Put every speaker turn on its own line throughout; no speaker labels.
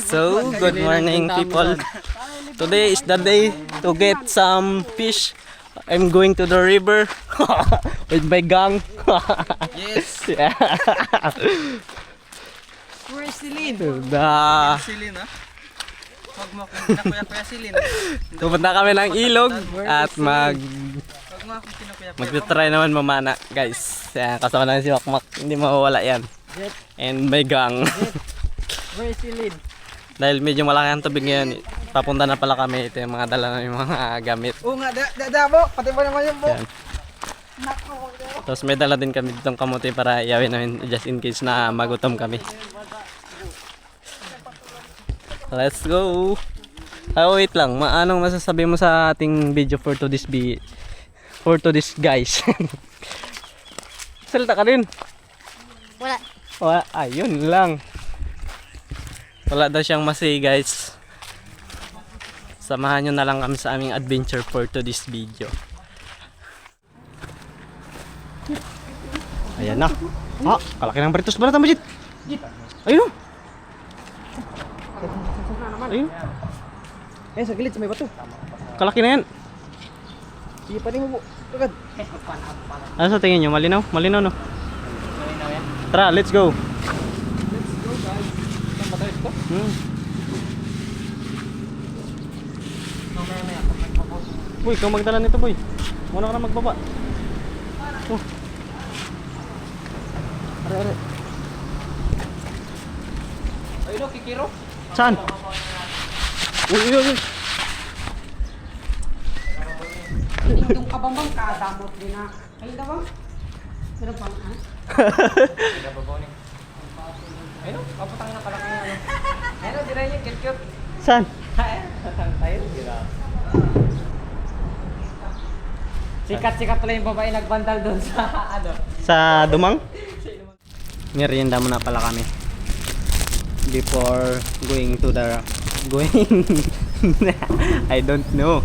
So, good morning people. Today is the day to get some fish. I'm going to the river with my gang.
Yes.
Yeah.
Where is Celine? Celine ha? Huwag mo akong kinakuya-kuya Celine.
Pupunta kami ng ilog at
Huwag mo akong kinakuya-kuya.
magtitry naman mamana guys. Yan, kasama namin si Makmak. Hindi mawawala yan. And my gang.
Where is Celine?
Dahil medyo malaki ang tubig ngayon, papunta na pala kami. Ito yung mga dala namin mga gamit.
Oo nga, dabo. Pati ba naman yung book?
Yan. Tapos may dala din kami ditong kamuti para iyawin namin just in case na magutom kami. Let's go! Wait lang. Anong masasabi mo sa ating video for today's guys? Salita ka rin.
Wala.
Ayun lang. Wala daw siyang masay guys. Samahan nyo na lang kami sa aming adventure for today's video. Ayan na. Kalaki ng baritos. Balatan mo, Jit. Ayun o. Ayun.
Eh, sa gilid sa may bato.
Kalaki na yan.
Sige pa rin mo po. Tugad.
Ano sa tingin nyo? Malinaw? Malinaw no? Tara, let's go.
Let's go guys. Saan ba tayo ito?
Boy, ikaw magdala nito boy. Muna ka na magbaba. Oh. Are.
Ayun o, kikiro.
Saan? Uy.
Indong kabambang kadamot din na. Ayun na bang? Meron pang ha?
Ayun o, papatangin ang kalaki ano. Ayun o, diray niya, cute.
Saan?
Tayo, gira. Sikat-sikat pala yung babae nagbandal doon sa ano.
Sa Dumang? Merienda muna pala kami. Before going to the... I don't know.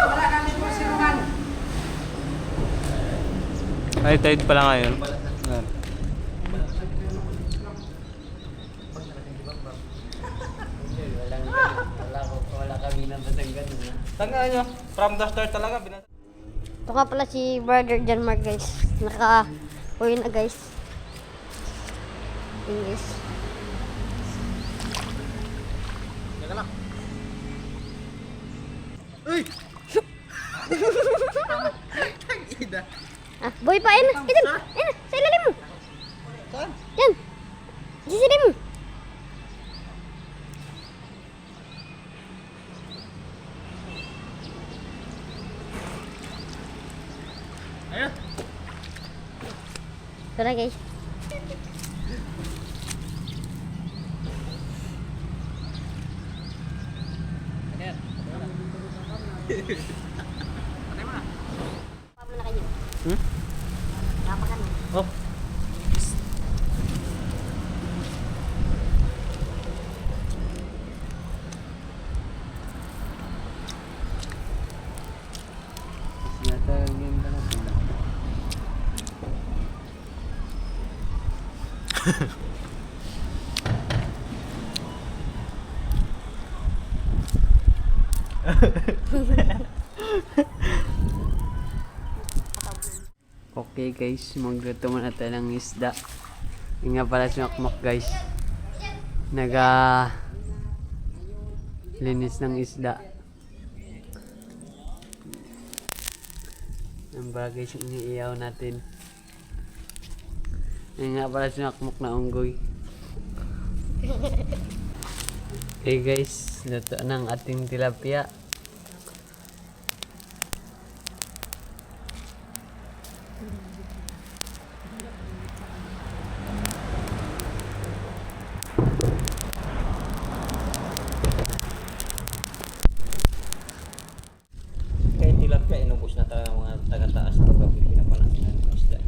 Wala namin po siruhan.
Ay, tide pala ngayon. Ayan.
Wala kami nang basanggan. Tanggaan nyo, from the start talaga.
Ito nga pala si Burger Janmark guys. Naka-uwi na guys. Yun guys.
Teka lang. Uy! Tag-ida.
Boy pa, ayun na. Ayun na. Sa ilalim mo.
Saan?
Yan. Sa ilalim mo.
Ayun.
Ito na guys.
Ayan.
Pamo na kayo.
Hmm?
Kapakan mo.
Oh.
Okay guys, magluto muna tayo ng isda. Yung nga pala si Makmak guys. Linis ng isda. Ang bagay yung iniiyaw natin. Yung nga pala si Makmak na unggoy. Okay guys, luto ng ating tilapia.
Kahit tilapia, inubos na talaga mga taga-taas ng gabi pinapanakinan ng isda.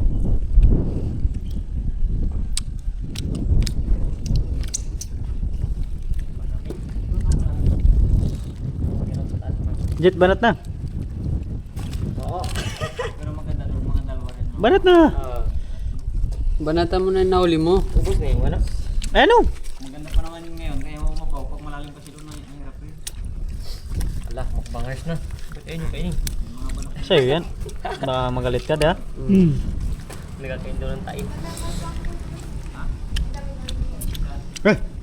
Jet, banat na.
Pero maganda doon, mga dalawa rin.
Banat na!
Banata mo na yung nahuli mo.
Ubus na yung ano?
Ano?
Maganda pa naman yung ngayon, kaya mapaw. Pag malalim pa sila na hirap rin. Ala, mukbangers na. Ba't ayun yung kainin?
Sa'yo yan. Baka magalit ka, da?
Nagkakain doon ng tayo.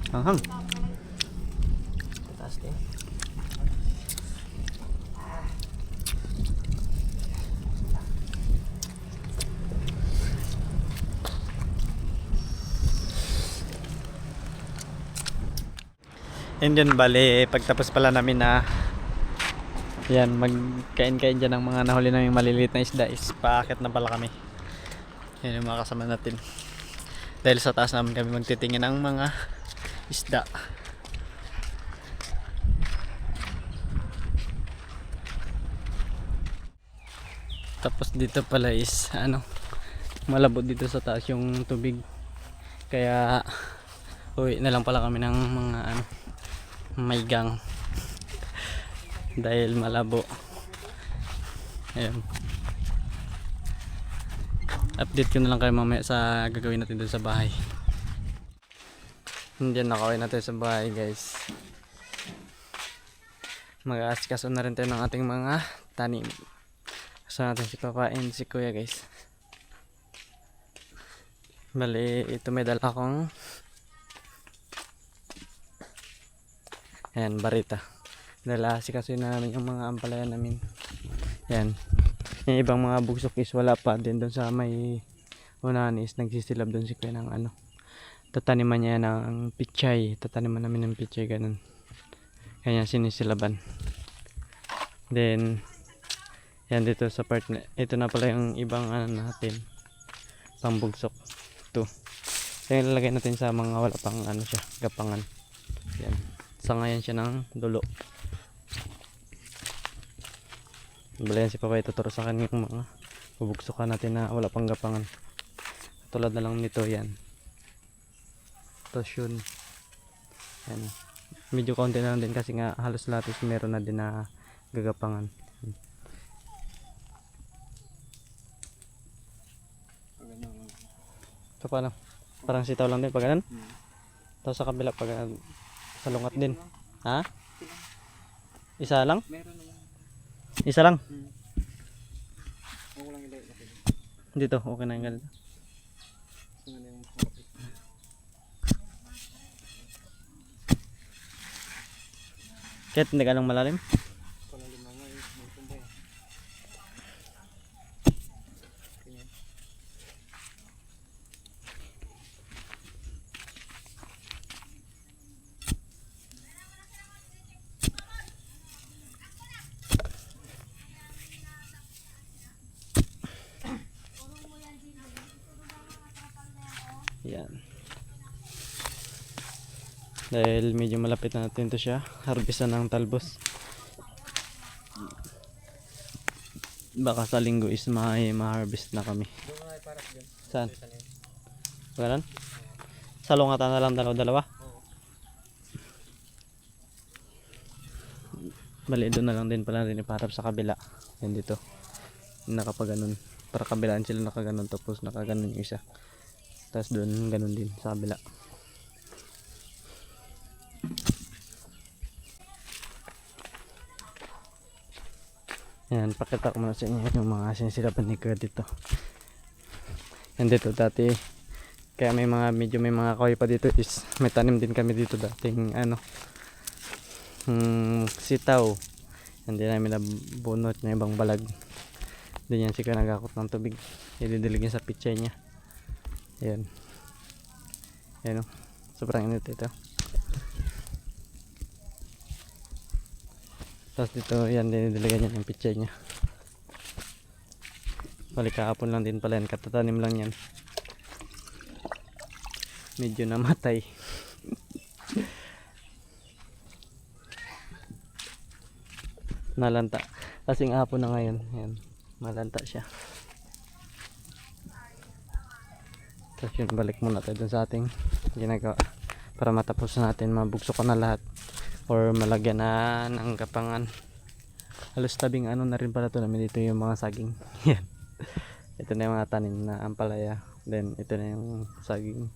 Hanghang.
Taas din.
And yun, bali, pagtapos pala namin na yan, magkain-kain dyan ng mga nahuli namin maliliit na isda is paakit na pala kami. Yan yung mga kasama natin. Dahil sa taas namin kami magtitingin ng mga isda. Tapos dito pala is ano, malabo dito sa taas yung tubig. Kaya uwi na lang pala kami ng mga ano, may gang. Dahil malabo. Ayun. Update ko na lang kayo mamaya sa gagawin natin doon sa bahay. Hindi nakawin natin sa bahay, guys. Mag-aasikaso na rin tayo ng ating mga tanim. Kasama natin si Papa and si Kuya, guys. Bali, ito may dala akong ayan, barita. Dahil aasikaso na namin yung mga ampalaya namin. Ayan. Yung ibang mga bugsok is wala pa din doon sa may unahan is nagsisilab doon si Kuya ng ano. Tataniman niya ng pichay. Tataniman namin ng pichay, ganun. Kaya sinisilaban. Then yan dito sa part na ito na pala yung ibang ano natin. Pambugsok. Ito. Kaya ilalagay natin sa mga wala pang ano siya, gapangan. Yan. Sangayan siya ng dulo. Balayan si Papa ituturo sa akin yung mga bubugsukan natin na wala pang gapangan. Tulad na lang nito, yan. Tapos yun. Yan. Medyo konti na lang din kasi nga halos lahat is meron na din na gagapangan. So paano? Parang sitaw lang din pag ganun? Tapos sa kabila pag salungat din. Ha? Isa lang? Isa lang? Dito, okay na yung ganito. Kahit hindi ka lang malalim? Yan. Dahil medyo malapit na natin to siya, harvestan ng talbos. Baka sa linggo is ma-harvest na kami. Saan? Ganun? Sa lungatan na lang dalawa? Bali doon na lang din pala rin ipaharap sa kabila. Yan dito. Nakapaganon. Para kabilaan sila nakaganon tapos nakaganon yung isa. Tapos doon ganun din sa kabila. Yan, pakita ko muna sa inyo yung mga sinisilaban ni Kuya dito. Yan dito dati, kaya may mga medyo may mga kahoy pa dito is may tanim din kami dito dating ano, sitaw. Hindi namin nabunot na ibang balag. Doon yan si Kuya nagakot ng tubig. Ididiligin sa pichay niya. Ayan. Ayan o. Sobrang init ito. Tapos dito, yan, dinidiligan niya ng pichay niya. Balik kahapon lang din pala yan. Katatanim lang yan. Medyo namatay. Nalanta. Kasing hapon na ngayon. Ayan. Malanta siya. Tapos yun, balik muna tayo dun sa ating ginagawa. Para matapos natin, mabugsok na lahat. Or malagyan na ng gapangan. halos tabing ano na rin pala to namin dito yung mga saging. Yan. Ito na yung mga tanim na ampalaya. Then ito na yung saging.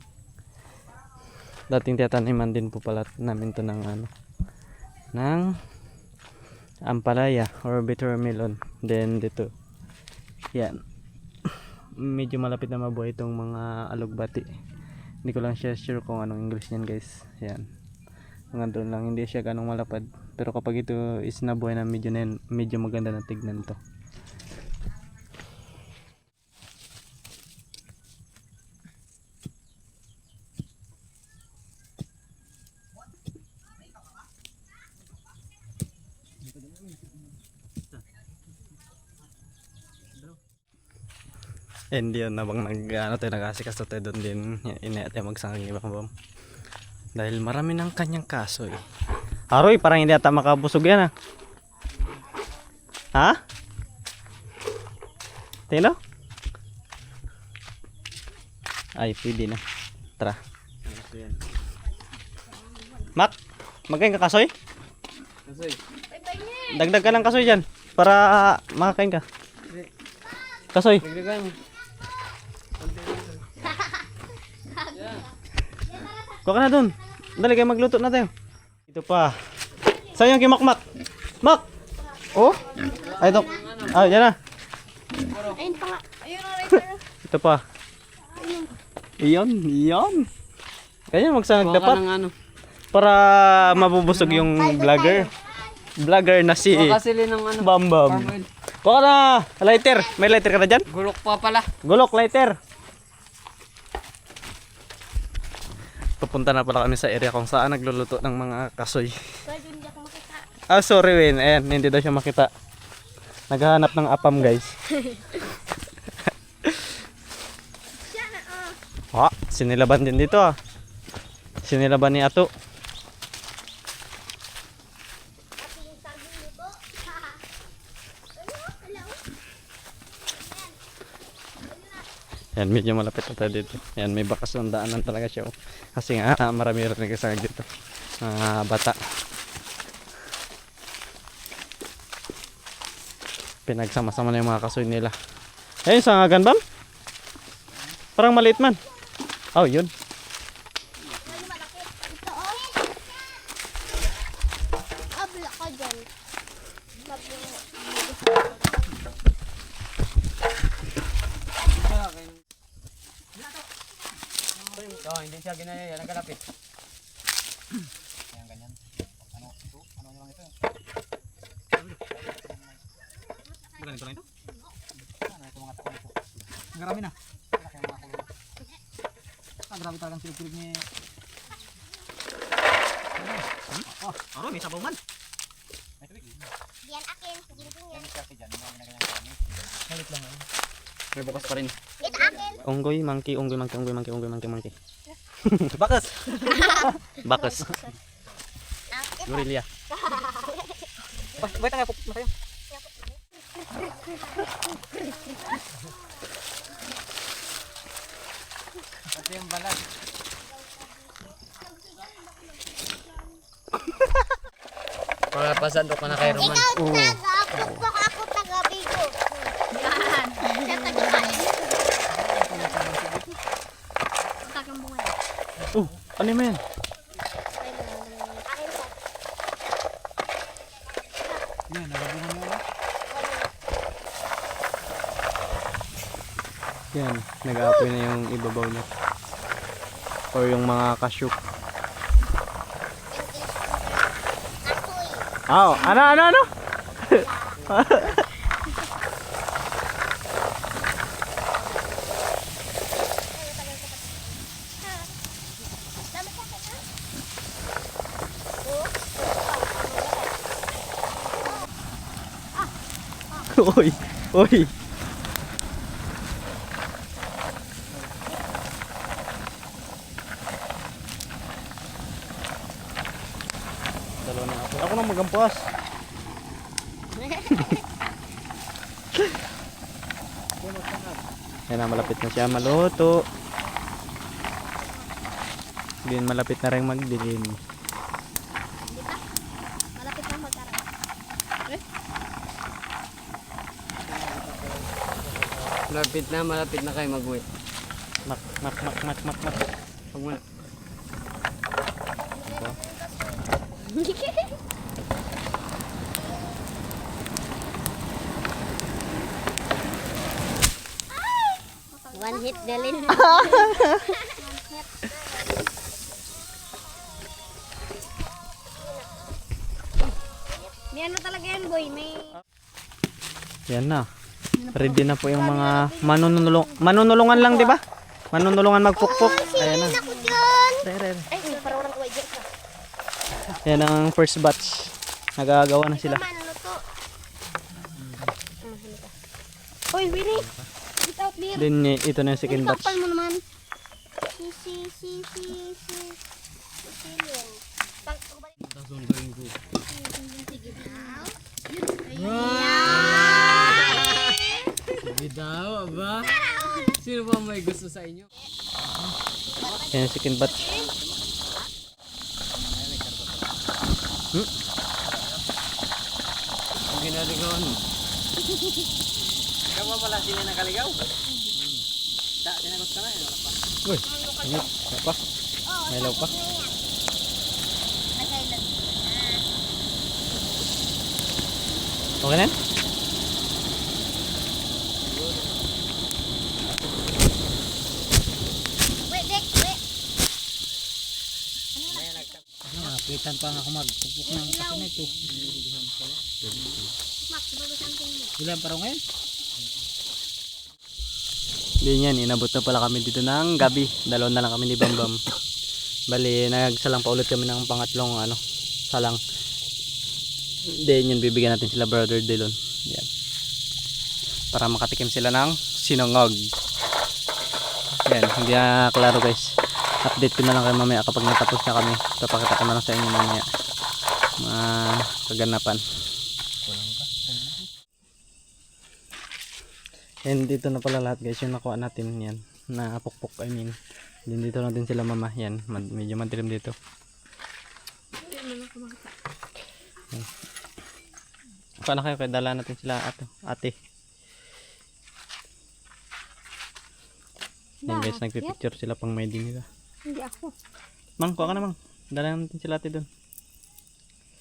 Dating tiyataniman din po pala namin to ng ano, ng ampalaya or bitter melon. Then dito, yan, medyo malapit na mabuhay itong mga alugbati. Hindi ko lang siya sure kung anong English niyan guys. Yan, hanggang doon lang, hindi siya ganong malapad. Pero kapag ito is nabuhay na medyo maganda na tignan to. Hindi yun, nabang nag-asikaso tayo doon din, inaat tayo magsangking ibang bam. Dahil marami ng kanyang kaso eh. Aroy, parang hindi ata makabusog yan ah. Ha? Tino? Ay, pwede na. Tara. Mac, magkain ka kasoy?
Kasoy.
Dagdag ka ng kasoy dyan para makakain ka. Kasoy.
Dagdagan mo.
Kuha ka na dun. Dali kayo magluto na tayo. Ito pa. Saan yung kay Mac? Mac! Oh? Ay, ito. Ah, yan na.
Ayun pa nga. Ayun ang writer.
Ito pa. Iyon. Kaya magsangag
Kuha ka
dapat.
ng ano.
Para mabubusog yung vlogger. Vlogger na si
Kuha ka sila ng ano.
Bambam.
Palm oil.
Kuha ka na. Lighter. May lighter ka na dyan?
Gulok pa pala.
Gulok, lighter. Pupunta na pala kami sa area kung saan nagluluto ng mga kasoy.
Pwede hindi ako makita.
Ah, sorry Win. Ayan, hindi daw siya makita. Naghahanap ng apam guys.
Siya na, oh.
Sinilaban din dito ah. Sinilaban ni Ato. Yan, medyo malapit na tayo dito. Yan, may bakas ng daanan talaga siya. Oh. Kasi nga, marami rin nagkasagad dito. Mga bata. Pinagsama-sama na yung mga kasoy nila. Ayun, sangagan bam? Parang maliit man. Oh, yun.
Ito, oh. Abla ka dyan.
Oh, hindi siya ginaya. Nagkalapit.
Ayan, ganyan. Ano ito? Ano lang ito?
Ganito lang ito?
Ano ito mga takon ito?
Marami na.
Laki ang mga kulong.
Grabe talagang silip-silip niya. Oh, may sabaw man.
May tubig.
Diyan akin. Ginting yan.
Yan kasi dyan. Mga ginaganyan kami.
Salit lang.
May bukas pa rin.
Ito akin.
Unggoy, monkey. Bakas. Bakas.
Akin.
Gorilla.
Wait, pupunta tayo.
Kasi yung balat. Palapasan ko na kay Roman.
Taga-pukpok ako taga-bigo. Yan. Siya taga-kain. Taga-bunga.
Oh, ano mo yan?
Akin po.
Yan, nagabungan mo. Yan, nag-aapoy na yung ibabaw niya. Or yung mga kasyuk.
Asoy.
Oh, ano?
Dami ka na.
Uy. Dalawa na ako. Ako na magampuas. Yan na, malapit na siya maluto. Din malapit na rin magdilim.
Malapit na magkaroon.
Malapit na kayo mag-uwi.
Mak.
Huwag mo na.
One hit Delin. May ano talaga yan, boy. May...
Yan na. Ready na po yung mga manunulungan lang, di ba? Manunulungan magpukpok. Ayan na. Re.
Ay, parang orang kuway dyan.
Yan ang first batch. Nagagawa na sila.
Luto. Uy, Winnie. Without beer.
Then ito na yung second batch.
Kapal mo naman. Si.
Bidaw, aba? Sino ba may gusto sa inyo?
Yan yung second batch.
Ang ginaligawan mo.
Ikaw ba pala sila nakaligaw? Sinagot ka na yun.
Uy, ingat. Pa. May law pa. Okay na?
Wait, Dick. Wait.
Napitan pa nga ako magpupuk ng kape na ito.
Max, bago something mo.
Ilan pa rin ngayon?
Hindi yan, inabot na pala kami dito ng gabi. Dalawa na lang kami ni Bambam. Bali, nagsalang pa ulit kami ng pangatlong salang. Then yun, bibigyan natin sila Brother Delon. Yan. Para makatikim sila ng sinangag. Yan, hindi na klaro guys. Update ko na lang kayo mamaya kapag natapos na kami. Papakita ko na lang sa inyo mamaya. Mga kaganapan. And dito na pala lahat guys yung nakuha natin yan. Na pukpok I mean. Then dito natin sila mama. Yan, medyo madilim dito. Yan. Paano kayo? Kaya dala natin sila ate. Yan guys, nagpipicture sila pang may din nila.
Hindi ako.
Mang, kuha ka na mang. Dala natin sila ate doon.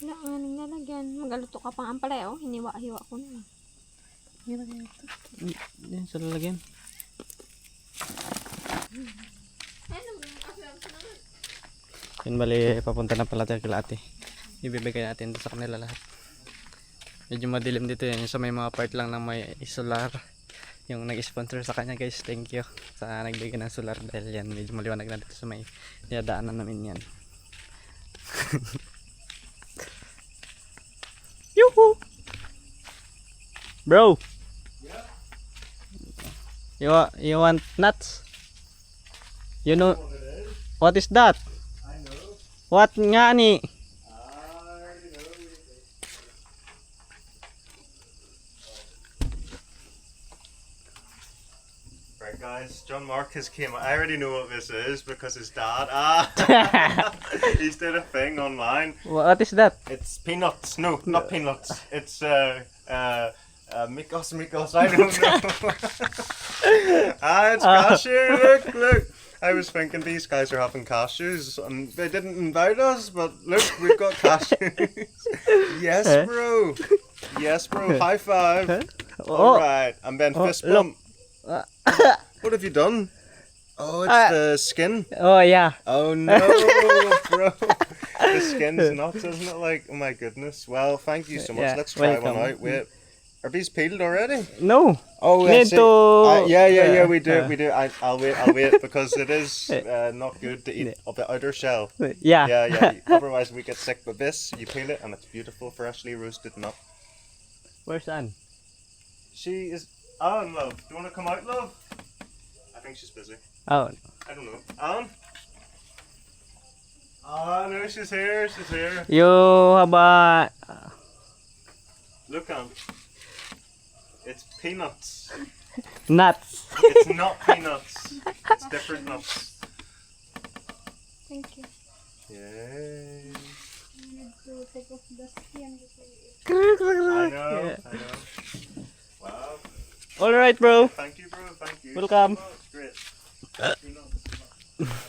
Wala nga nang lalagyan. Magaluto ka pang ampalay, oh. Hiniwa-hiwa ko na.
Yan sa lalagyan. Yan bali, papunta na pala tayo kila ate. Ibibigay natin sa kanila lahat. Medyo madilim dito yan. Yung sa may mga part lang na may solar. Yung nag-sponsor sa kanya guys. Thank you sa nagbigay ng solar. Dahil yan, medyo maliwanag na dito sa may dinadaanan namin yan. Yuhu! Bro! You want nuts? You know what is that? I know. What nga ni?
Right guys, John Marcus came. I already know what this is because his dad. He's did a thing online.
What is that?
It's peanuts. No, not peanuts. It's Mikos. I don't know. It's cashew. Look. I was thinking these guys are having cashews, and they didn't invite us. But look, we've got cashews. Yes, bro. Yes, bro. High five. All right, and then fist bump. What have you done? Oh, it's the skin.
Oh yeah.
Oh no, bro. The skin's nuts, isn't it? Like, oh my goodness. Well, thank you so much.
Yeah,
Let's try
welcome.
one out. Wait. Are these peeled already?
No.
Oh,
Need
that's it.
to-
Yeah, we do.
yeah.
We do. I'll wait because it is not good to eat of the outer shell.
Yeah.
Yeah. Otherwise, we get sick. But this, you peel it, and it's beautiful, freshly roasted nut.
Where's Anne?
She is. Anne, love. Do you want to come out, love? I think she's busy.
Oh.
I don't know. Anne? Oh, no, she's here. She's here.
You have a...
Look, Anne. It's peanuts.
nuts.
It's not peanuts. It's different nuts.
Thank you.
Yay.
To take off the skin.
I know. Wow.
All right, bro.
Thank you, bro.
Welcome.
Great. Who knows?